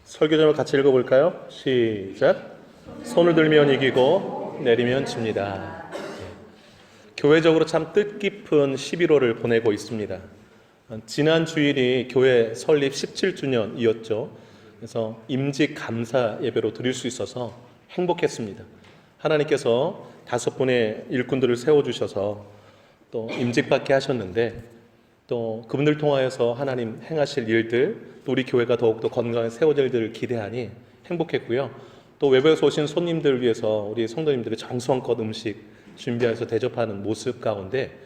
설교 제목 같이 읽어볼까요? 시작. 손을 들면 이기고 내리면 집니다. 교회적으로 참 뜻깊은 11월을 보내고 있습니다. 지난 주일이 교회 설립 17주년이었죠. 그래서 임직 감사 예배로 드릴 수 있어서 행복했습니다. 하나님께서 5분의 일꾼들을 세워주셔서 또 임직받게 하셨는데, 또 그분들 통하여서 하나님 행하실 일들, 또 우리 교회가 더욱더 건강하게 세워질 일들을 기대하니 행복했고요. 또 외부에서 오신 손님들을 위해서 우리 성도님들이 정성껏 음식 준비해서 대접하는 모습 가운데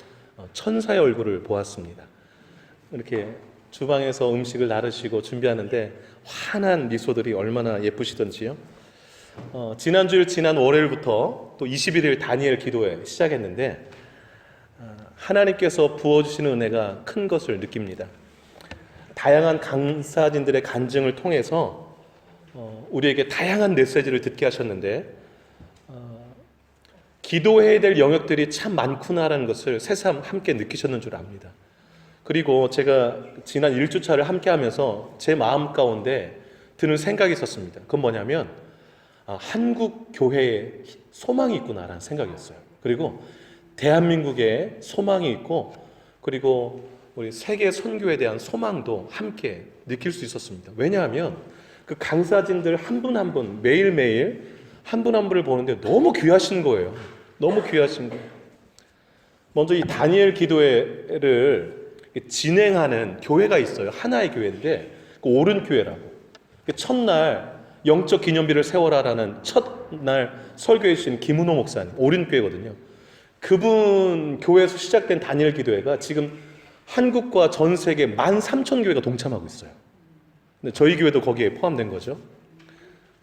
천사의 얼굴을 보았습니다. 이렇게 주방에서 음식을 나르시고 준비하는데 환한 미소들이 얼마나 예쁘시던지요. 지난주일 지난 월요일부터 또 21일 다니엘 기도회 시작했는데 하나님께서 부어주시는 은혜가 큰 것을 느낍니다. 다양한 강사진들의 간증을 통해서 우리에게 다양한 메시지를 듣게 하셨는데, 기도해야 될 영역들이 참 많구나라는 것을 새삼 함께 느끼셨는 줄 압니다. 그리고 제가 지난 1주차를 함께 하면서 제 마음 가운데 드는 생각이 있었습니다. 그건 뭐냐면 한국 교회에 소망이 있구나라는 생각이었어요. 그리고 대한민국에 소망이 있고, 그리고 우리 세계 선교에 대한 소망도 함께 느낄 수 있었습니다. 왜냐하면 그 강사진들 한 분 한 분, 매일매일 한 분 한 분을 보는데 너무 귀하신 거예요. 너무 귀하신 거예요. 먼저 이 다니엘 기도회를 진행하는 교회가 있어요. 하나의 교회인데 그 오른교회라고. 첫날 영적 기념비를 세워라라는 첫날 설교해 주신 김은호 목사님, 오른교회거든요. 그분 교회에서 시작된 다니엘 기도회가 지금 한국과 전 세계 13,000교회가 동참하고 있어요. 근데 저희 교회도 거기에 포함된 거죠.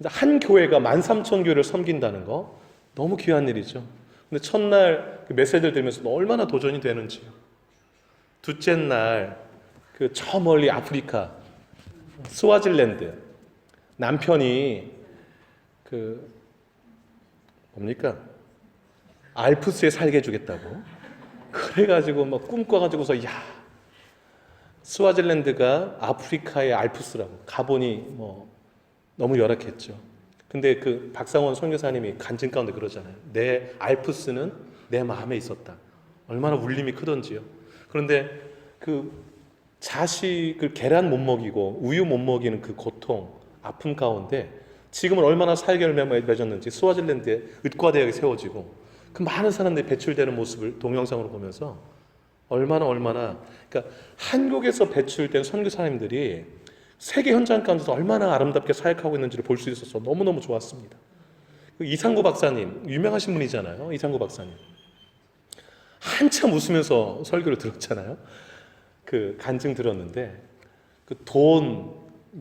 한 교회가 13,000교회를 섬긴다는 거 너무 귀한 일이죠. 근데 첫날 그 메시지를 들으면서 얼마나 도전이 되는지요. 둘째 날 그 저 멀리 아프리카 스와질랜드 남편이 그 뭡니까? 알프스에 살게 해주겠다고. 그래가지고 막 꿈꿔가지고서 스와질랜드가 아프리카의 알프스라고. 가보니 뭐 너무 열악했죠. 근데 그 박상원 선교사님이 간증 가운데 그러잖아요. 내 알프스는 내 마음에 있었다. 얼마나 울림이 크던지요. 그런데 그 자식을 계란 못 먹이고 우유 못 먹이는 그 고통, 아픔 가운데 지금은 얼마나 사역을 맺었는지 스와질랜드에 의과대학이 세워지고 그 많은 사람들이 배출되는 모습을 동영상으로 보면서 얼마나 그러니까 한국에서 배출된 선교사님들이 세계 현장 가운데서 얼마나 아름답게 사역하고 있는지를 볼 수 있어서 너무너무 좋았습니다. 이상구 박사님, 유명하신 분이잖아요. 이상구 박사님. 한참 웃으면서 설교를 들었잖아요. 그 간증 들었는데 그 돈,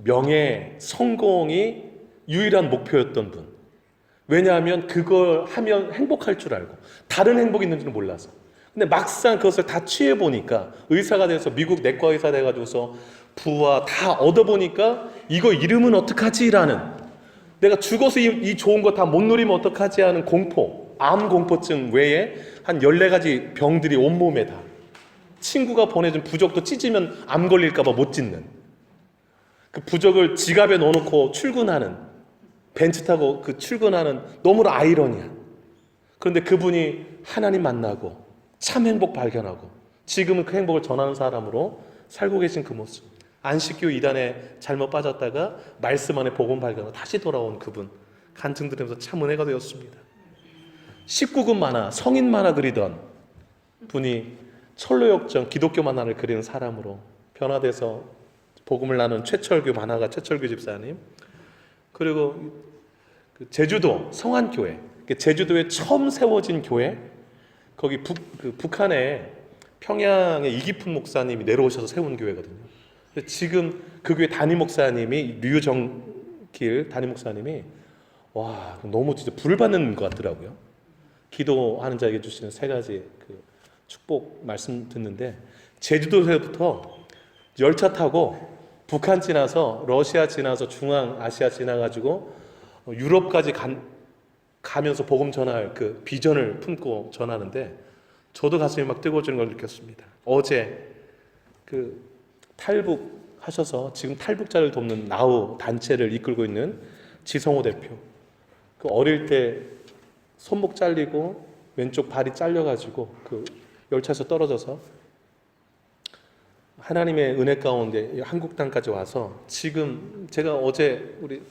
명예, 성공이 유일한 목표였던 분. 왜냐하면 그걸 하면 행복할 줄 알고 다른 행복이 있는지는 몰라서. 근데 막상 그것을 다 취해보니까 의사가 돼서 미국 내과 의사 돼가지고서 부와 다 얻어보니까 이거 잃으면 어떡하지? 라는, 내가 죽어서 이 좋은 거 다 못 누리면 어떡하지? 하는 공포, 암 공포증 외에 한 14가지 병들이 온몸에 다. 친구가 보내준 부적도 찢으면 암 걸릴까봐 못 찢는, 그 부적을 지갑에 넣어놓고 출근하는, 벤츠 타고 그 출근하는, 너무나 아이러니한. 그런데 그분이 하나님 만나고 참 행복 발견하고 지금은 그 행복을 전하는 사람으로 살고 계신 그 모습. 안식교 이단에 잘못 빠졌다가 말씀 안에 복음 발견하고 다시 돌아온 그분 간증 들으면서 참 은혜가 되었습니다. 19금 만화, 성인 만화 그리던 분이 철로역정 기독교 만화를 그리는 사람으로 변화돼서 복음을 나눈 최철규 만화가 최철규 집사님. 그리고 그 제주도 성안교회, 제주도에 처음 세워진 교회, 거기 북한에 평양에 이기품 목사님이 내려오셔서 세운 교회거든요. 근데 지금 그 교회 담임 목사님이 류정길 담임 목사님이 너무 진짜 불 받는 것 같더라고요. 기도하는 자에게 주시는 3가지 그 축복 말씀 듣는데, 제주도에서부터 열차 타고 북한 지나서 러시아 지나서 중앙아시아 지나가지고 유럽까지 가면서 복음 전할 그 비전을 품고 전하는데 저도 가슴이 막 뜨거워지는 걸 느꼈습니다. 어제 그 탈북 하셔서 지금 탈북자를 돕는 나우 단체를 이끌고 있는 지성호 대표. 그 어릴 때 손목 잘리고 왼쪽 발이 잘려가지고 그 열차에서 떨어져서 하나님의 은혜 가운데 한국 땅까지 와서 지금 제가 어제 우리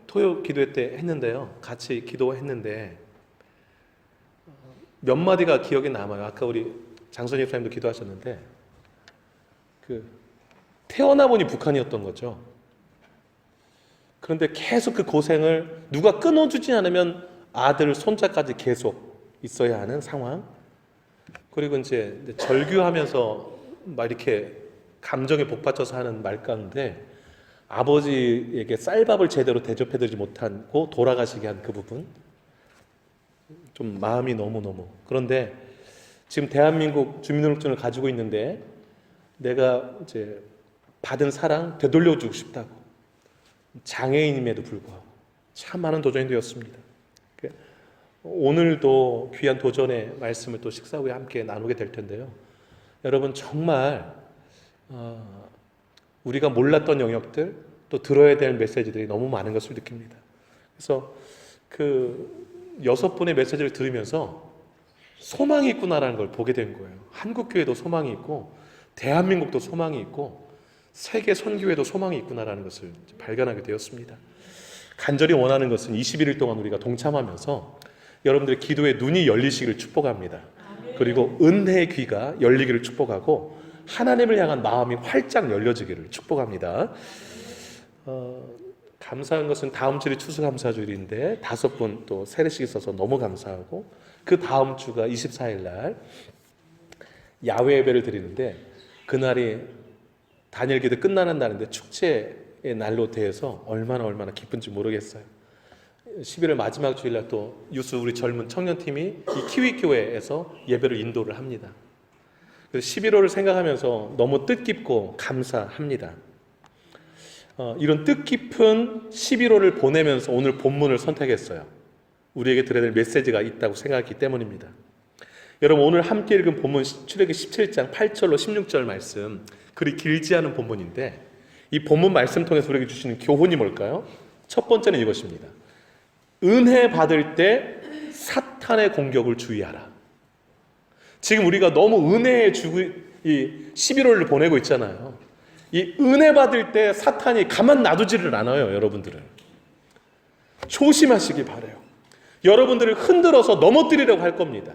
토요 기도회 때 했는데요. 같이 기도했는데 몇 마디가 기억에 남아요. 아까 우리 장선희 목사님도 기도하셨는데 그 태어나 보니 북한이었던 거죠. 그런데 계속 그 고생을 누가 끊어주지 않으면 아들, 손자까지 계속 있어야 하는 상황. 그리고 이제 절규하면서 막 이렇게 감정에 복받쳐서 하는 말 가운데 아버지에게 쌀밥을 제대로 대접해드리지 못하고 돌아가시게 한 그 부분. 좀 마음이 너무너무. 그런데 지금 대한민국 주민등록증을 가지고 있는데 내가 이제 받은 사랑 되돌려주고 싶다고. 장애인임에도 불구하고 참 많은 도전이 되었습니다. 오늘도 귀한 도전의 말씀을 또 식사 후에 함께 나누게 될 텐데요. 여러분 정말 우리가 몰랐던 영역들 또 들어야 될 메시지들이 너무 많은 것을 느낍니다. 그래서 그 6분의 메시지를 들으면서 소망이 있구나라는 걸 보게 된 거예요. 한국교회도 소망이 있고 대한민국도 소망이 있고 세계 선교회도 소망이 있구나라는 것을 발견하게 되었습니다. 간절히 원하는 것은 21일 동안 우리가 동참하면서 여러분들의 기도의 눈이 열리시기를 축복합니다. 그리고 은혜의 귀가 열리기를 축복하고 하나님을 향한 마음이 활짝 열려지기를 축복합니다. 감사한 것은 다음 주일이 추수감사주일인데 5분 또 세례식 있어서 너무 감사하고 그 다음 주가 24일 날 야외 예배를 드리는데 그날이 단일 기도 끝나는 날인데 축제의 날로 대해서 얼마나 기쁜지 모르겠어요. 11월 마지막 주일날 또 유스 우리 젊은 청년팀이 이 키위교회에서 예배를 인도를 합니다. 그래서 11월을 생각하면서 너무 뜻깊고 감사합니다. 이런 뜻깊은 11월을 보내면서 오늘 본문을 선택했어요. 우리에게 들어야 될 메시지가 있다고 생각했기 때문입니다. 여러분 오늘 함께 읽은 본문 출애굽기 17장 8절로 16절 말씀 그리 길지 않은 본문인데 이 본문 말씀 통해서 우리에게 주시는 교훈이 뭘까요? 첫 번째는 이것입니다. 은혜 받을 때 사탄의 공격을 주의하라. 지금 우리가 너무 은혜에 이 11월을 보내고 있잖아요. 이 은혜 받을 때 사탄이 가만 놔두지를 않아요. 여러분들을 조심하시기 바라요. 여러분들을 흔들어서 넘어뜨리려고 할 겁니다.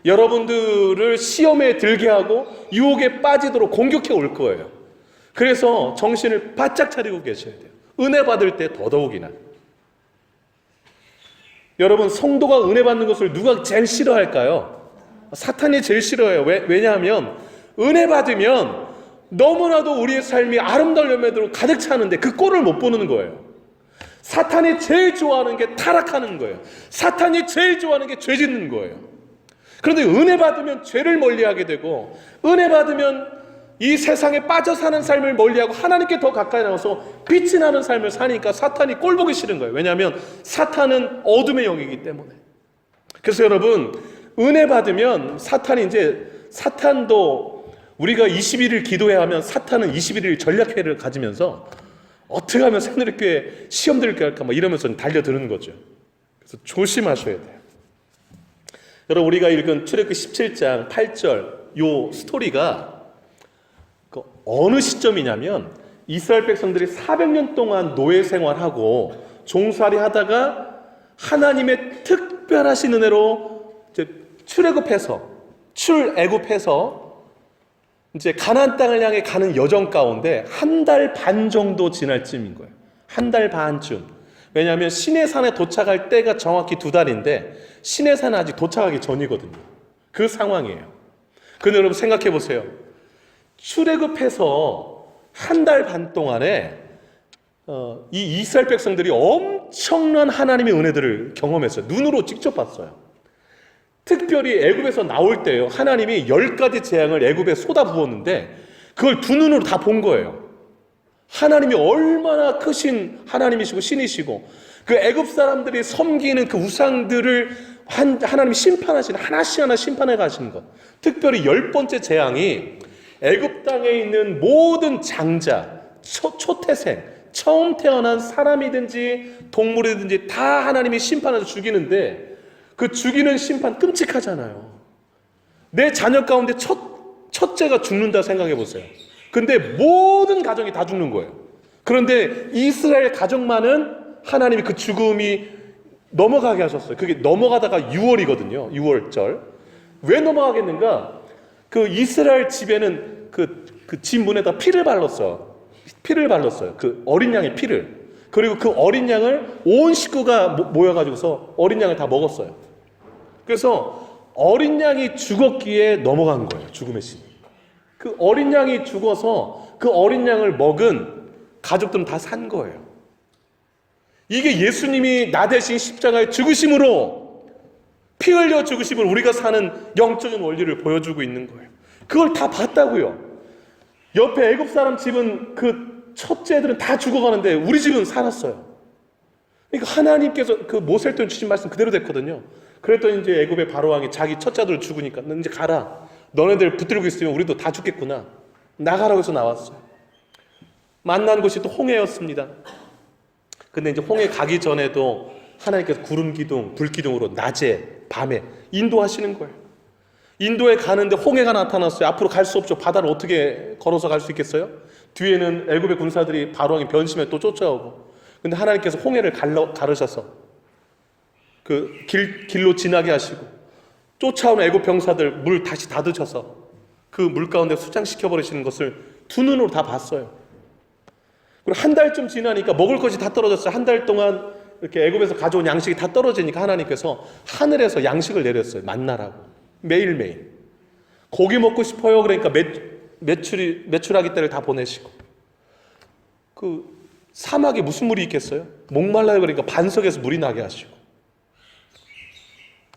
여러분들을 시험에 들게 하고 유혹에 빠지도록 공격해 올 거예요. 그래서 정신을 바짝 차리고 계셔야 돼요. 은혜 받을 때 더더욱이나. 여러분 성도가 은혜 받는 것을 누가 제일 싫어할까요? 사탄이 제일 싫어해요. 왜냐하면 은혜 받으면 너무나도 우리의 삶이 아름다운 열매들로 가득 차는데 그 꼴을 못 보는 거예요. 사탄이 제일 좋아하는 게 타락하는 거예요. 사탄이 제일 좋아하는 게 죄 짓는 거예요. 그런데 은혜 받으면 죄를 멀리하게 되고 은혜 받으면 이 세상에 빠져 사는 삶을 멀리하고 하나님께 더 가까이 나와서 빛이 나는 삶을 사니까 사탄이 꼴 보기 싫은 거예요. 왜냐하면 사탄은 어둠의 영이기 때문에. 그래서 여러분 은혜 받으면 사탄도 우리가 21일 기도해야 하면 사탄은 21일 전략회를 가지면서 어떻게 하면 새누리교회 시험 들게 할까 막 이러면서 달려드는 거죠. 그래서 조심하셔야 돼요. 여러분 우리가 읽은 출애굽기 17장 8절 요 스토리가 어느 시점이냐면 이스라엘 백성들이 400년 동안 노예 생활하고 종살이 하다가 하나님의 특별하신 은혜로 이제 출애굽해서 이제 가나안 땅을 향해 가는 여정 가운데 1달 반 정도 지날 쯤인 거예요. 1달 반쯤. 왜냐하면 시내산에 도착할 때가 정확히 2달인데 시내산은 아직 도착하기 전이거든요. 그 상황이에요. 근데 여러분 생각해 보세요. 출애굽해서 1달 반 동안에 이 이스라엘 백성들이 엄청난 하나님의 은혜들을 경험했어요. 눈으로 직접 봤어요. 특별히 애굽에서 나올 때요. 하나님이 10가지 재앙을 애굽에 쏟아부었는데 그걸 두 눈으로 다 본 거예요. 하나님이 얼마나 크신 하나님이시고 신이시고 그 애굽 사람들이 섬기는 그 우상들을 하나님이 심판하시는 하나씩 하나 심판해 가시는 것. 특별히 10번째 재앙이 애굽 땅에 있는 모든 장자, 초태생, 처음 태어난 사람이든지 동물이든지 다 하나님이 심판해서 죽이는데 그 죽이는 심판 끔찍하잖아요. 내 자녀 가운데 첫째가 죽는다 생각해 보세요. 근데 모든 가정이 다 죽는 거예요. 그런데 이스라엘 가정만은 하나님이 그 죽음이 넘어가게 하셨어요. 그게 넘어가다가 6월이거든요. 6월절. 왜 넘어가겠는가? 그 이스라엘 집에는 그 집 문에다 피를 발랐어요. 그 어린 양의 피를. 그리고 그 어린 양을 온 식구가 모여가지고서 어린 양을 다 먹었어요. 그래서 어린 양이 죽었기에 넘어간 거예요. 죽음의 신. 그 어린 양이 죽어서 그 어린 양을 먹은 가족들은 다 산 거예요. 이게 예수님이 나 대신 십자가에 죽으심으로, 피 흘려 죽으심으로 우리가 사는 영적인 원리를 보여주고 있는 거예요. 그걸 다 봤다고요. 옆에 애굽 사람 집은 그 첫째들은 다 죽어가는데 우리 집은 살았어요. 그러니까 하나님께서 그 모세를 통해 주신 말씀 그대로 됐거든요. 그랬더니 이제 애굽의 바로왕이 자기 첫째들 죽으니까 너 이제 가라. 너네들 붙들고 있으면 우리도 다 죽겠구나. 나가라고 해서 나왔어요. 만난 곳이 또 홍해였습니다. 근데 이제 홍해 가기 전에도 하나님께서 구름 기둥, 불 기둥으로 낮에, 밤에 인도하시는 거예요. 인도에 가는데 홍해가 나타났어요. 앞으로 갈 수 없죠. 바다를 어떻게 걸어서 갈 수 있겠어요? 뒤에는 애굽의 군사들이 바로왕이 변심해 또 쫓아오고. 근데 하나님께서 홍해를 가르셔서 그 길로 지나게 하시고, 쫓아온 애굽 병사들 물 다시 닫으셔서 그 물 가운데 수장시켜 버리시는 것을 두 눈으로 다 봤어요. 그리고 한 달쯤 지나니까 먹을 것이 다 떨어졌어요. 한 달 동안 이렇게 애굽에서 가져온 양식이 다 떨어지니까 하나님께서 하늘에서 양식을 내렸어요. 만나라고. 매일매일. 고기 먹고 싶어요. 그러니까 메추라기 떼를 다 보내시고. 그 사막에 무슨 물이 있겠어요? 목말라요. 그러니까 반석에서 물이 나게 하시고.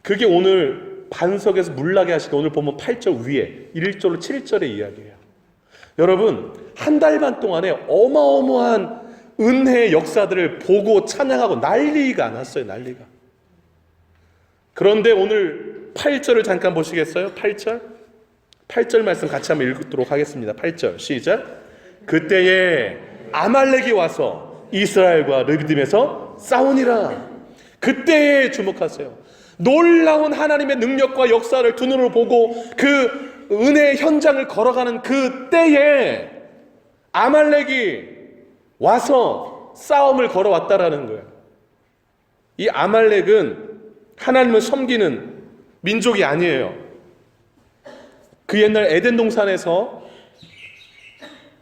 그게 오늘 반석에서 물 나게 하시고, 오늘 보면 8절 위에 1절로 7절의 이야기예요. 여러분, 한 달 반 동안에 어마어마한 은혜의 역사들을 보고 찬양하고 난리가 났어요. 난리가. 그런데 오늘 8절을 잠깐 보시겠어요? 8절 말씀 같이 한번 읽도록 하겠습니다. 8절 시작. 그때에 아말렉이 와서 이스라엘과 르비딤에서 싸우니라. 그때에 주목하세요. 놀라운 하나님의 능력과 역사를 두 눈으로 보고 그 은혜의 현장을 걸어가는 그 때에 아말렉이 와서 싸움을 걸어왔다라는 거예요. 이 아말렉은 하나님을 섬기는 민족이 아니에요. 그 옛날 에덴 동산에서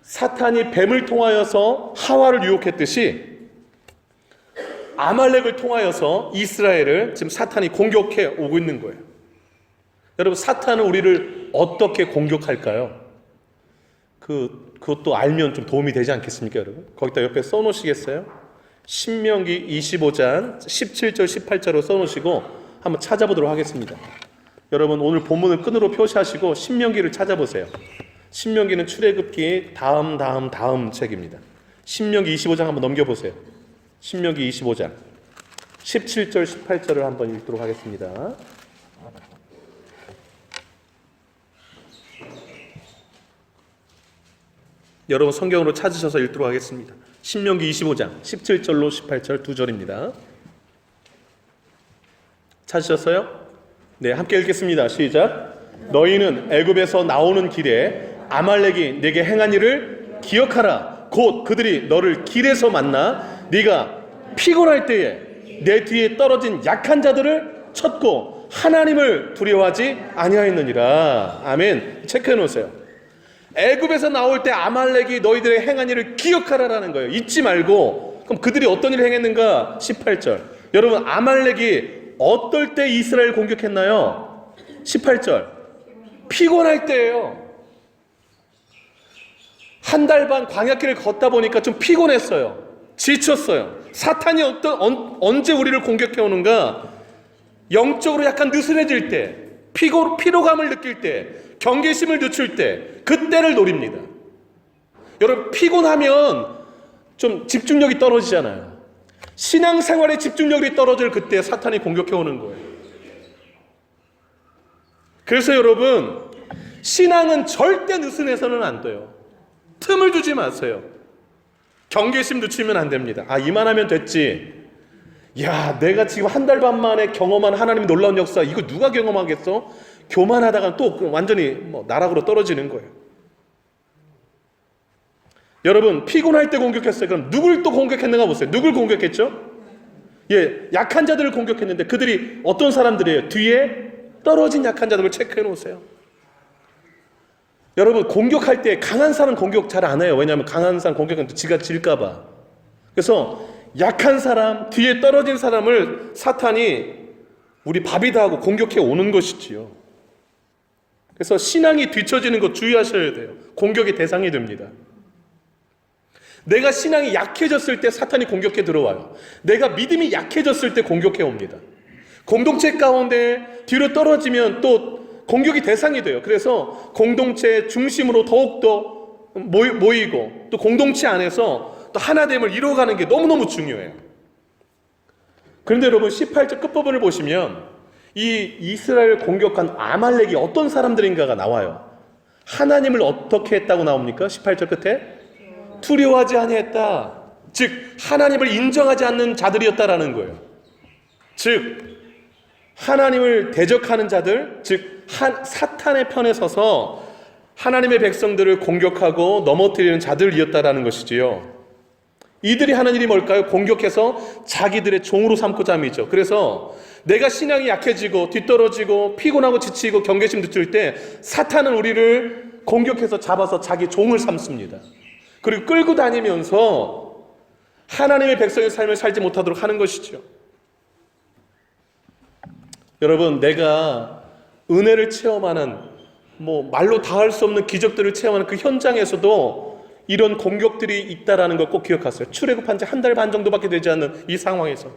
사탄이 뱀을 통하여서 하와를 유혹했듯이 아말렉을 통하여서 이스라엘을 지금 사탄이 공격해 오고 있는 거예요. 여러분, 사탄은 우리를 어떻게 공격할까요? 그것도 알면 좀 도움이 되지 않겠습니까, 여러분? 거기다 옆에 써놓으시겠어요? 신명기 25장 17절 18절로 써놓으시고 한번 찾아보도록 하겠습니다. 여러분, 오늘 본문을 끈으로 표시하시고 신명기를 찾아보세요. 신명기는 출애굽기 다음 책입니다. 신명기 25장 한번 넘겨보세요. 신명기 25장 17절 18절을 한번 읽도록 하겠습니다. 여러분 성경으로 찾으셔서 읽도록 하겠습니다. 신명기 25장 17절로 18절 두 절입니다. 찾으셨어요? 네, 함께 읽겠습니다. 시작. 너희는 애굽에서 나오는 길에 아말렉이 내게 행한 일을 기억하라. 곧 그들이 너를 길에서 만나 네가 피곤할 때에 내 뒤에 떨어진 약한 자들을 쳤고 하나님을 두려워하지 아니하였느니라. 아멘. 체크해 놓으세요. 애굽에서 나올 때 아말렉이 너희들의 행한 일을 기억하라라는 거예요. 잊지 말고. 그럼 그들이 어떤 일을 행했는가? 18절. 여러분, 아말렉이 어떨 때 이스라엘 공격했나요? 18절. 피곤할 때예요. 한 달 반 광야길을 걷다 보니까 좀 피곤했어요. 지쳤어요. 사탄이 언제 우리를 공격해 오는가? 영적으로 약간 느슨해질 때, 피로감을 느낄 때, 경계심을 늦출 때, 그때를 노립니다. 여러분, 피곤하면 좀 집중력이 떨어지잖아요. 신앙생활의 집중력이 떨어질 그때 사탄이 공격해 오는 거예요. 그래서 여러분, 신앙은 절대 느슨해서는 안 돼요. 틈을 두지 마세요. 경계심 늦추면 안 됩니다. 아, 이만하면 됐지. 야, 내가 지금 한 달 반 만에 경험한 하나님의 놀라운 역사, 이거 누가 경험하겠어? 교만하다가 또 완전히 나락으로 떨어지는 거예요. 여러분, 피곤할 때 공격했어요. 그럼 누굴 또 공격했는가 보세요. 누굴 공격했죠? 예, 약한 자들을 공격했는데 그들이 어떤 사람들이에요? 뒤에 떨어진 약한 자들을 체크해 놓으세요. 여러분, 공격할 때 강한 사람 공격 잘 안 해요. 왜냐하면 강한 사람 공격하면 지가 질까 봐. 그래서 약한 사람, 뒤에 떨어진 사람을 사탄이 우리 밥이다 하고 공격해 오는 것이지요. 그래서 신앙이 뒤처지는 거 주의하셔야 돼요. 공격의 대상이 됩니다. 내가 신앙이 약해졌을 때 사탄이 공격해 들어와요. 내가 믿음이 약해졌을 때 공격해 옵니다. 공동체 가운데 뒤로 떨어지면 또 공격이 대상이 돼요. 그래서 공동체 중심으로 더욱더 모이고 또 공동체 안에서 또 하나됨을 이루어가는 게 너무너무 중요해요. 그런데 여러분 18절 끝부분을 보시면 이 이스라엘을 공격한 아말렉이 어떤 사람들인가가 나와요. 하나님을 어떻게 했다고 나옵니까? 18절 끝에 두려워하지 아니했다. 즉 하나님을 인정하지 않는 자들이었다라는 거예요. 즉 하나님을 대적하는 자들, 즉 사탄의 편에 서서 하나님의 백성들을 공격하고 넘어뜨리는 자들이었다라는 것이지요. 이들이 하는 일이 뭘까요? 공격해서 자기들의 종으로 삼고자 함이죠. 그래서 내가 신앙이 약해지고 뒤떨어지고 피곤하고 지치고 경계심 늦출 때 사탄은 우리를 공격해서 잡아서 자기 종을 삼습니다. 그리고 끌고 다니면서 하나님의 백성의 삶을 살지 못하도록 하는 것이죠. 여러분, 내가 은혜를 체험하는 말로 다 할 수 없는 기적들을 체험하는 그 현장에서도 이런 공격들이 있다라는 걸 꼭 기억하세요. 출애굽한 지 한 달 반 정도밖에 되지 않는 이 상황에서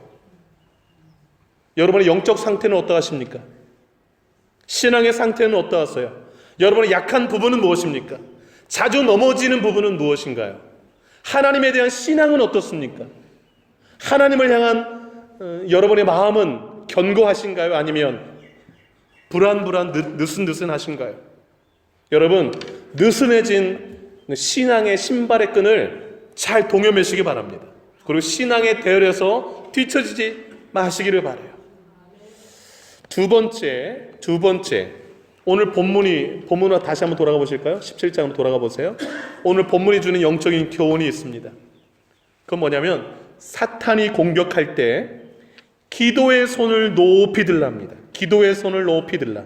여러분의 영적 상태는 어떠하십니까? 신앙의 상태는 어떠하세요? 여러분의 약한 부분은 무엇입니까? 자주 넘어지는 부분은 무엇인가요? 하나님에 대한 신앙은 어떻습니까? 하나님을 향한 여러분의 마음은 견고하신가요? 아니면 느슨하신가요? 여러분, 느슨해진 신앙의 신발의 끈을 잘 동여매시기 바랍니다. 그리고 신앙의 대열에서 뒤처지지 마시기를 바라요. 두 번째, 오늘 본문으로 다시 한번 돌아가 보실까요? 17장으로 돌아가 보세요. 오늘 본문이 주는 영적인 교훈이 있습니다. 그건 뭐냐면 사탄이 공격할 때 기도의 손을 높이 들랍니다. 기도의 손을 높이 들라.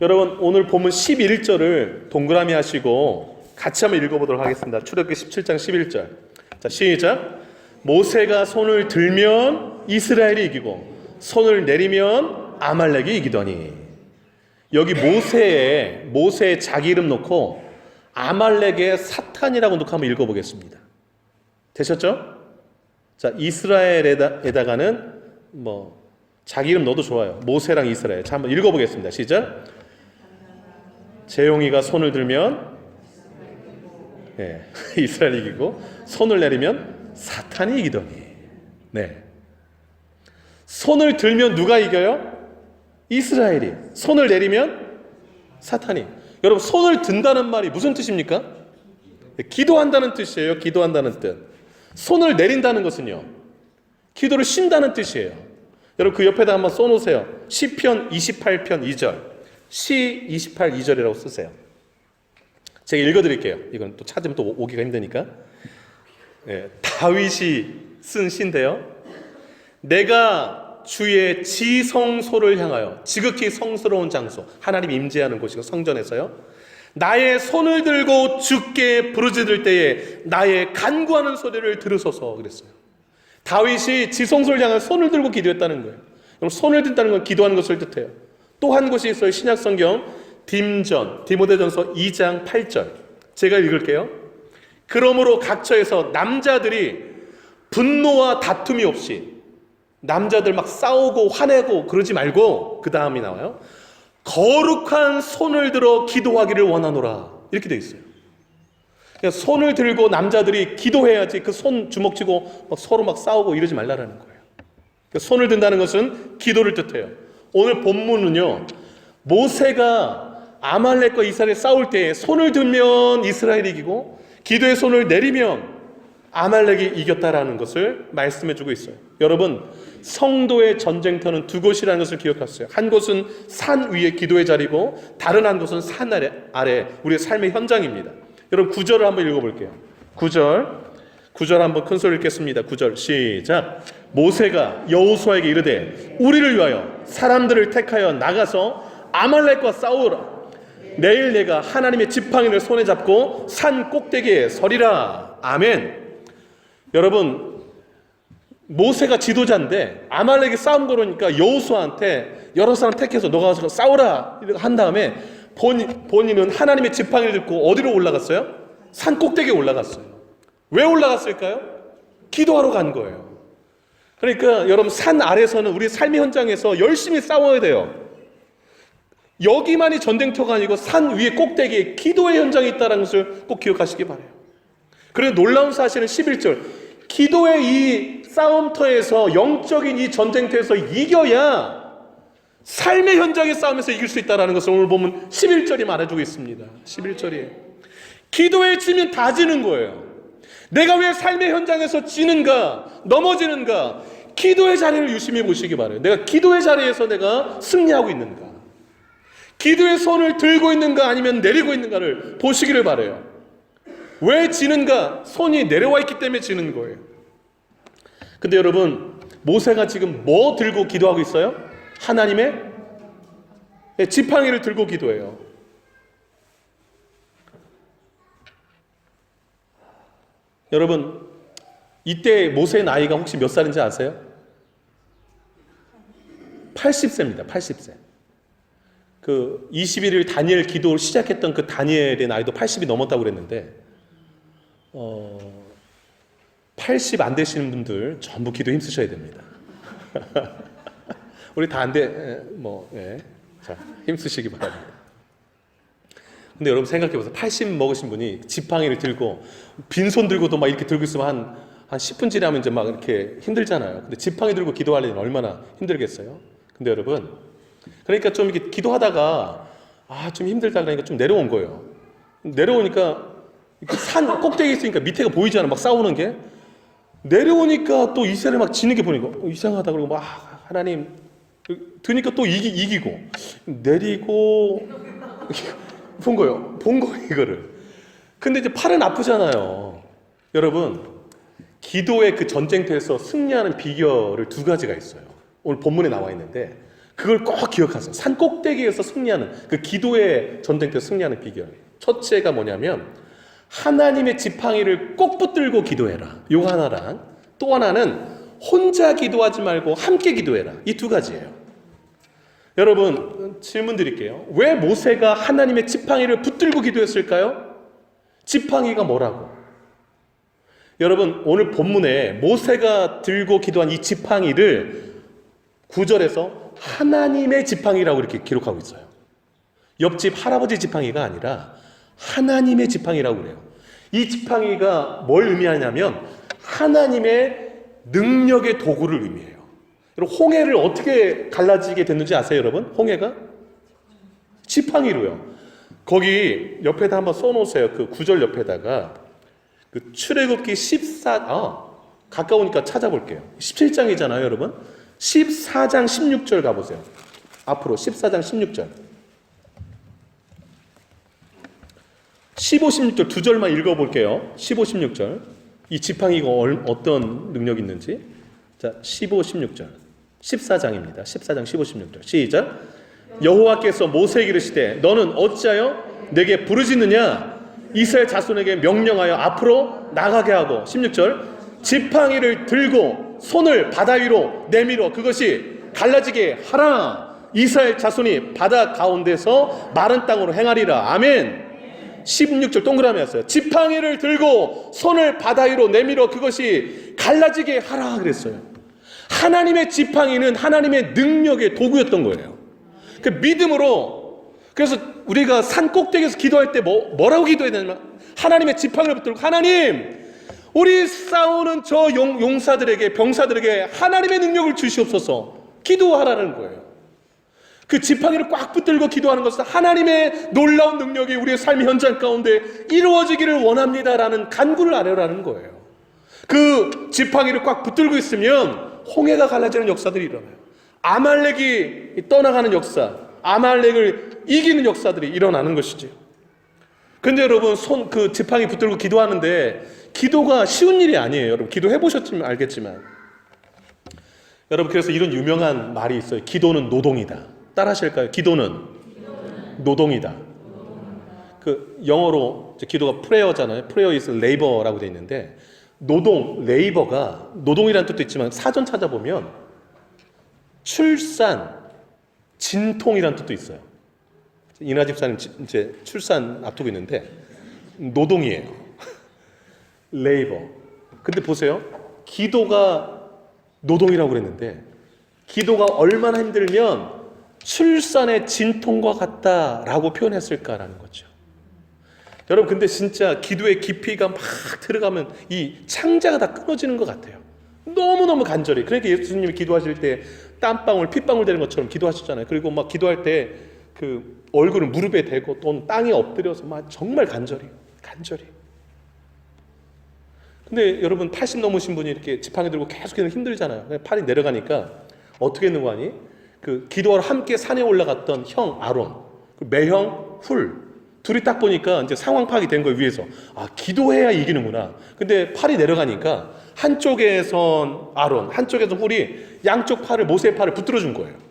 여러분, 오늘 본문 11절을 동그라미 하시고 같이 한번 읽어보도록 하겠습니다. 출애굽기 17장 11절. 자, 시작. 모세가 손을 들면 이스라엘이 이기고 손을 내리면 아말렉이 이기더니. 여기 모세의 자기 이름 놓고 아말렉의 사탄이라고 놓고 한번 읽어보겠습니다. 되셨죠? 자, 이스라엘에다가는 자기 이름 넣어도 좋아요. 모세랑 이스라엘. 자, 한번 읽어보겠습니다. 시작. 재용이가 손을 들면 이스라엘이 이기고 손을 내리면 사탄이 이기더니. 네. 손을 들면 누가 이겨요? 이스라엘이. 손을 내리면 사탄이. 여러분, 손을 든다는 말이 무슨 뜻입니까? 기도한다는 뜻이에요. 기도한다는 뜻. 손을 내린다는 것은요, 기도를 쉰다는 뜻이에요. 여러분, 그 옆에다 한번 써놓으세요. 시편 28편 2절. 시 28, 2절이라고 쓰세요. 제가 읽어드릴게요. 이건 또 찾으면 또 오기가 힘드니까. 다윗이 쓴 시인데요. 내가 주의 지성소를 향하여, 지극히 성스러운 장소, 하나님 임재하는 곳이고 성전에서요, 나의 손을 들고 주께 부르짖을 때에 나의 간구하는 소리를 들으소서 그랬어요. 다윗이 지성소를 향해 손을 들고 기도했다는 거예요. 그럼 손을 든다는 건 기도하는 것을 뜻해요. 또 한 곳이 있어요. 신약성경 디모데전서 2장 8절. 제가 읽을게요. 그러므로 각처에서 남자들이 분노와 다툼이 없이, 남자들 막 싸우고 화내고 그러지 말고, 그 다음이 나와요. 거룩한 손을 들어 기도하기를 원하노라. 이렇게 돼 있어요. 그러니까 손을 들고 남자들이 기도해야지 그 손 주먹 쥐고 서로 막 싸우고 이러지 말라라는 거예요. 그러니까 손을 든다는 것은 기도를 뜻해요. 오늘 본문은요, 모세가 아말렉과 이스라엘이 싸울 때 손을 들면 이스라엘이 이기고 기도의 손을 내리면 아말렉이 이겼다라는 것을 말씀해주고 있어요. 여러분, 성도의 전쟁터는 두 곳이라는 것을 기억하세요. 한 곳은 산 위에 기도의 자리고 다른 한 곳은 산 아래 우리의 삶의 현장입니다. 여러분 9절을 한번 읽어볼게요. 9절 한번 큰 소리 읽겠습니다. 9절 시작. 모세가 여호수아에게 이르되 우리를 위하여 사람들을 택하여 나가서 아말렉과 싸우라. 내일 내가 하나님의 지팡이를 손에 잡고 산 꼭대기에 서리라. 아멘. 여러분, 모세가 지도자인데 아말렉이 싸움 걸으니까 여호수아한테 여러 사람 택해서 너가 가서 싸우라 한 다음에 본인은 하나님의 지팡이를 들고 어디로 올라갔어요? 산 꼭대기에 올라갔어요. 왜 올라갔을까요? 기도하러 간 거예요. 그러니까 여러분, 산 아래서는 우리 삶의 현장에서 열심히 싸워야 돼요. 여기만이 전쟁터가 아니고 산 위에 꼭대기에 기도의 현장이 있다는 것을 꼭 기억하시기 바라요. 그리고 놀라운 사실은 11절, 기도의 이 싸움터에서, 영적인 이 전쟁터에서 이겨야 삶의 현장의 싸움에서 이길 수 있다는 것을 오늘 보면 11절이 말해주고 있습니다. 11절이 기도에 지면 다 지는 거예요. 내가 왜 삶의 현장에서 지는가, 넘어지는가, 기도의 자리를 유심히 보시기 바라요. 내가 기도의 자리에서 내가 승리하고 있는가, 기도의 손을 들고 있는가 아니면 내리고 있는가를 보시기를 바라요. 왜 지는가? 손이 내려와 있기 때문에 지는 거예요. 근데 여러분, 모세가 지금 뭐 들고 기도하고 있어요? 하나님의 지팡이를 들고 기도해요. 여러분, 이때 모세의 나이가 혹시 몇 살인지 아세요? 80세입니다. 80세. 그 21일 다니엘 기도를 시작했던 그 다니엘의 나이도 80이 넘었다고 그랬는데 80 안 되시는 분들 전부 기도 힘쓰셔야 됩니다. 우리 다 안 돼, 자, 힘쓰시기 바랍니다. 근데 여러분 생각해보세요. 80 먹으신 분이 지팡이를 들고 빈손 들고도 막 이렇게 들고 있으면 한 10분 지나면 이제 막 이렇게 힘들잖아요. 근데 지팡이 들고 기도하려면 얼마나 힘들겠어요? 근데 여러분, 그러니까 좀 이렇게 기도하다가 좀 힘들다 그러니까 좀 내려온 거예요. 내려오니까 산 꼭대기에 있으니까 밑에가 보이잖아. 막 싸우는 게. 내려오니까 또 이스라엘 막 지는 게 보니까 이상하다 그러고 막 하나님 드니까 또 이기고 내리고 본 거예요. 이거를. 근데 이제 팔은 아프잖아요. 여러분, 기도의 그 전쟁터에서 승리하는 비결을 두 가지가 있어요. 오늘 본문에 나와 있는데 그걸 꼭 기억하세요. 산 꼭대기에서 승리하는 그 기도의 전쟁터에서 승리하는 비결. 첫째가 뭐냐면 하나님의 지팡이를 꼭 붙들고 기도해라. 요 하나랑 또 하나는 혼자 기도하지 말고 함께 기도해라. 이 두 가지예요. 여러분, 질문 드릴게요. 왜 모세가 하나님의 지팡이를 붙들고 기도했을까요? 지팡이가 뭐라고? 여러분, 오늘 본문에 모세가 들고 기도한 이 지팡이를 9절에서 하나님의 지팡이라고 이렇게 기록하고 있어요. 옆집 할아버지 지팡이가 아니라 하나님의 지팡이라고 그래요. 이 지팡이가 뭘 의미하냐면 하나님의 능력의 도구를 의미해요. 여러분, 홍해를 어떻게 갈라지게 됐는지 아세요, 여러분? 홍해가 지팡이로요. 거기 옆에다 한번 써놓으세요. 그 9절 옆에다가 그 출애굽기 14, 가까우니까 찾아볼게요. 17장이잖아요, 여러분. 14장 16절 가보세요. 앞으로 14장 16절. 15, 16절 두 절만 읽어볼게요. 15, 16절. 이 지팡이가 어떤 능력이 있는지. 자, 15, 16절. 14장입니다. 14장 15, 16절. 시작. 여호와께서 모세에게 이르시되 너는 어찌하여 내게 부르짖느냐? 이스라엘 자손에게 명령하여 앞으로 나가게 하고. 16절. 지팡이를 들고 손을 바다 위로 내밀어 그것이 갈라지게 하라. 이스라엘 자손이 바다 가운데서 마른 땅으로 행하리라. 아멘. 16절 동그라미 였어요. 지팡이를 들고 손을 바다 위로 내밀어 그것이 갈라지게 하라 그랬어요. 하나님의 지팡이는 하나님의 능력의 도구였던 거예요. 그 믿음으로. 그래서 우리가 산 꼭대기에서 기도할 때 뭐라고 기도해야 되냐면 하나님의 지팡이를 붙들고 하나님, 우리 싸우는 저 용사들에게, 병사들에게 하나님의 능력을 주시옵소서 기도하라는 거예요. 그 지팡이를 꽉 붙들고 기도하는 것은 하나님의 놀라운 능력이 우리의 삶의 현장 가운데 이루어지기를 원합니다라는 간구를 아뢰라는 거예요. 그 지팡이를 꽉 붙들고 있으면 홍해가 갈라지는 역사들이 일어나요. 아말렉이 떠나가는 역사, 아말렉을 이기는 역사들이 일어나는 것이죠. 근데 여러분, 그 지팡이 붙들고 기도하는데 기도가 쉬운 일이 아니에요. 여러분, 기도해 보셨지만 알겠지만, 여러분, 그래서 이런 유명한 말이 있어요. 기도는 노동이다. 따라 하실까요? 기도는 노동이다. 그 영어로 기도가 프레어잖아요. 프레어 is labor라고 되어 있는데, 노동, 레이버가 노동이라는 뜻도 있지만 사전 찾아보면 출산, 진통이라는 뜻도 있어요. 이나 집사님 이제 출산 앞두고 있는데 노동이에요. 레이버. 근데 보세요. 기도가 노동이라고 그랬는데 기도가 얼마나 힘들면 출산의 진통과 같다라고 표현했을까라는 거죠. 여러분, 근데 진짜 기도의 깊이가 막 들어가면 이 창자가 다 끊어지는 것 같아요. 너무너무 간절히. 그러니까 예수님이 기도하실 때 땀방울, 핏방울 되는 것처럼 기도하셨잖아요. 그리고 막 기도할 때 그 얼굴을 무릎에 대고 또 땅에 엎드려서 막 정말 간절히. 근데 여러분, 80 넘으신 분이 이렇게 지팡이 들고 계속 힘들잖아요. 팔이 내려가니까 어떻게 했는 거 아니? 그 기도하러 함께 산에 올라갔던 형 아론, 매형 훌, 둘이 딱 보니까 이제 상황 파악이 된 거예요. 위에서 기도해야 이기는구나. 근데 팔이 내려가니까 한쪽에선 아론, 한쪽에선 훌이 양쪽 팔을, 모세의 팔을 붙들어 준 거예요.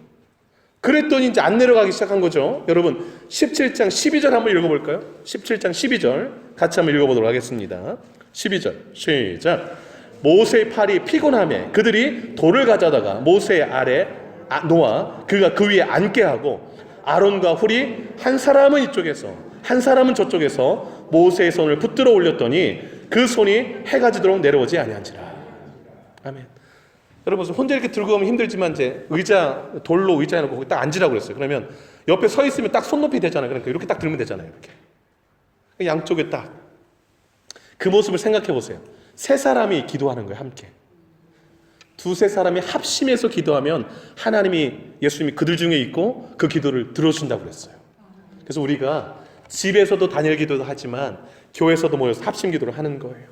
그랬더니 이제 안 내려가기 시작한 거죠. 여러분, 17장 12절 한번 읽어볼까요? 17장 12절 같이 한번 읽어보도록 하겠습니다. 12절 시작. 모세의 팔이 피곤하며 그들이 돌을 가져다가 모세 아래 놓아 그가 그 위에 앉게 하고 아론과 훌이 한 사람은 이쪽에서 한 사람은 저쪽에서 모세의 손을 붙들어 올렸더니 그 손이 해가 지도록 내려오지 아니한지라. 아멘. 여러분, 혼자 이렇게 들고 가면 힘들지만 이제 돌로 의자에 놓고 거기 딱 앉으라고 그랬어요. 그러면 옆에 서 있으면 딱 손높이 되잖아요. 그러니까 이렇게 딱 들면 되잖아요. 이렇게 양쪽에 딱 그 모습을 생각해 보세요. 세 사람이 기도하는 거예요. 함께 두세 사람이 합심해서 기도하면 하나님이, 예수님이 그들 중에 있고 그 기도를 들어준다고 그랬어요. 그래서 우리가 집에서도 단일 기도도 하지만 교회에서도 모여서 합심 기도를 하는 거예요.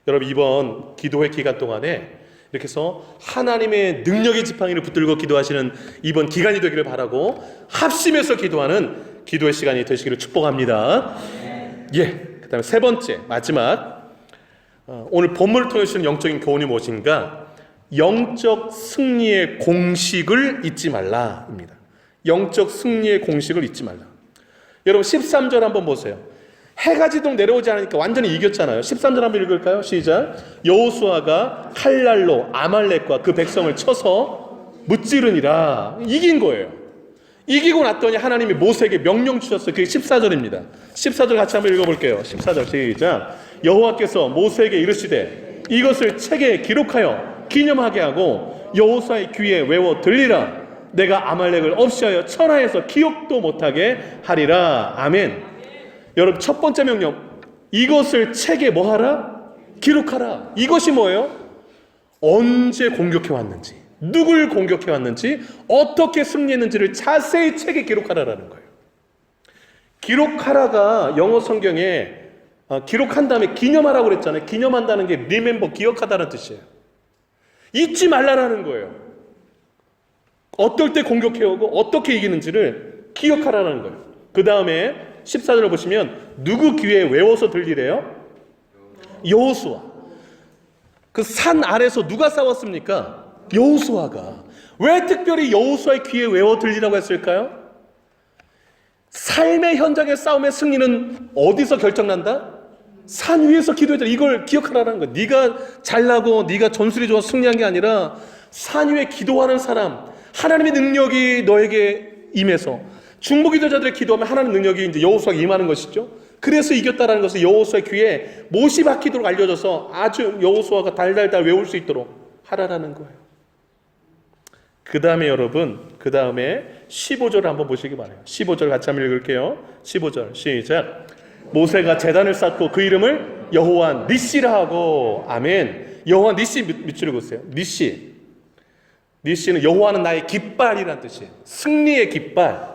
여러분, 이번 기도회 기간 동안에 이렇게 해서 하나님의 능력의 지팡이를 붙들고 기도하시는 이번 기간이 되기를 바라고 합심해서 기도하는 기도의 시간이 되시기를 축복합니다. 그 다음에 세 번째, 마지막, 오늘 본문을 통해 주시는 영적인 교훈이 무엇인가? 영적 승리의 공식을 잊지 말라입니다. 영적 승리의 공식을 잊지 말라. 여러분, 13절 한번 보세요. 해가 지도록 내려오지 않으니까 완전히 이겼잖아요. 13절 한번 읽을까요? 시작. 여호수아가 칼날로 아말렉과 그 백성을 쳐서 무찌르니라. 이긴 거예요. 이기고 났더니 하나님이 모세에게 명령 주셨어요. 그게 14절입니다. 14절 같이 한번 읽어볼게요. 14절 시작. 여호와께서 모세에게 이르시되 이것을 책에 기록하여 기념하게 하고 여호수아의 귀에 외워 들리라. 내가 아말렉을 없이하여 천하에서 기억도 못하게 하리라. 아멘. 여러분, 첫 번째 명령, 이것을 책에 뭐하라? 기록하라. 이것이 뭐예요? 언제 공격해 왔는지, 누굴 공격해 왔는지, 어떻게 승리했는지를 자세히 책에 기록하라라는 거예요. 기록하라가 영어 성경에 기록한 다음에 기념하라고 그랬잖아요. 기념한다는 게 remember, 기억하다는 뜻이에요. 잊지 말라라는 거예요. 어떨 때 공격해 오고 어떻게 이기는지를 기억하라는 거예요. 그 다음에 14절을 보시면 누구 귀에 외워서 들리래요? 여호수아. 그 산 아래서 누가 싸웠습니까? 여호수아가. 왜 특별히 여호수아의 귀에 외워 들리라고 했을까요? 삶의 현장의 싸움의 승리는 어디서 결정난다? 산 위에서 기도했다. 이걸 기억하라는 거야. 네가 잘나고 네가 전술이 좋아서 승리한 게 아니라 산 위에 기도하는 사람, 하나님의 능력이 너에게 임해서 중보기도자들의 기도하면 하나님 능력이 이제 여호수아에게 임하는 것이죠. 그래서 이겼다라는 것을 여호수아의 귀에 못이 박히도록 알려줘서 아주 여호수아가 달달달 외울 수 있도록 하라라는 거예요. 그 다음에 여러분, 그 다음에 15절을 한번 보시기 바라요. 15절 같이 한번 읽을게요. 15절 시작. 모세가 제단을 쌓고 그 이름을 여호와 니시라 하고. 아멘. 여호와 니시 밑줄을 보세요. 니시. 니시는 여호와는 나의 깃발이란 뜻이에요. 승리의 깃발.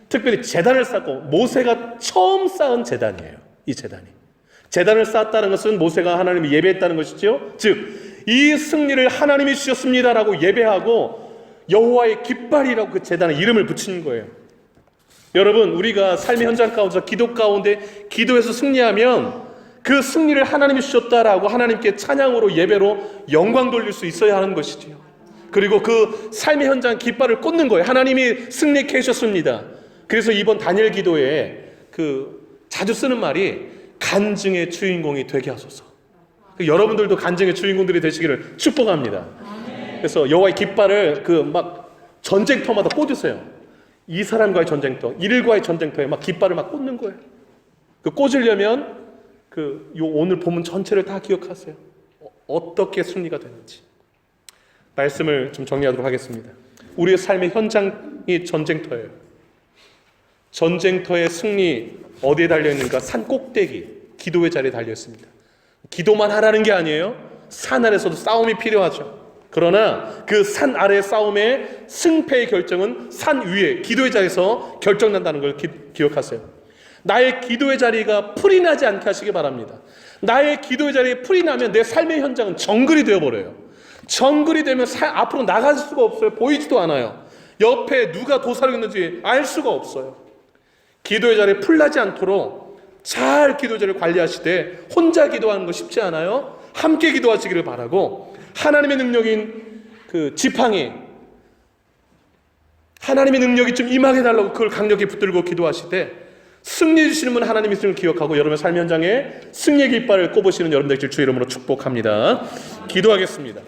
특별히 제단을 쌓고 모세가 처음 쌓은 제단이에요. 이 제단이. 제단을 쌓았다는 것은 모세가 하나님이 예배했다는 것이죠. 즉 이 승리를 하나님이 주셨습니다라고 예배하고 여호와의 깃발이라고 그 제단에 이름을 붙인 거예요. 여러분, 우리가 삶의 현장 가운데 기도 가운데 기도해서 승리하면 그 승리를 하나님이 주셨다라고 하나님께 찬양으로 예배로 영광 돌릴 수 있어야 하는 것이지요. 그리고 그 삶의 현장 깃발을 꽂는 거예요. 하나님이 승리케 해주셨습니다. 그래서 이번 단일 기도에 자주 쓰는 말이 간증의 주인공이 되게 하소서. 여러분들도 간증의 주인공들이 되시기를 축복합니다. 그래서 여호와의 깃발을 막 전쟁터마다 꽂으세요. 이 사람과의 전쟁터, 이들과의 전쟁터에 막 깃발을 막 꽂는 거예요. 꽂으려면 오늘 본문 전체를 다 기억하세요. 어떻게 승리가 되는지. 말씀을 좀 정리하도록 하겠습니다. 우리의 삶의 현장이 전쟁터예요. 전쟁터의 승리 어디에 달려있는가? 산 꼭대기, 기도의 자리에 달려있습니다. 기도만 하라는 게 아니에요. 산 아래서도 싸움이 필요하죠. 그러나 그 산 아래의 싸움의 승패의 결정은 산 위에 기도의 자리에서 결정난다는 걸 기억하세요. 나의 기도의 자리가 풀이 나지 않게 하시기 바랍니다. 나의 기도의 자리에 풀이 나면 내 삶의 현장은 정글이 되어버려요. 정글이 되면 앞으로 나갈 수가 없어요. 보이지도 않아요. 옆에 누가 도사를 있는지 알 수가 없어요. 기도의 자리에 풀 나지 않도록 잘 기도의 자리를 관리하시되 혼자 기도하는 거 쉽지 않아요. 함께 기도하시기를 바라고 하나님의 능력인 지팡이 하나님의 능력이 좀 임하게 달라고 그걸 강력히 붙들고 기도하시되 승리해 주시는 분 하나님의 승리를 기억하고 여러분의 삶 현장에 승리의 깃발을 꼽으시는 여러분 되길 주의 이름으로 축복합니다. 기도하겠습니다.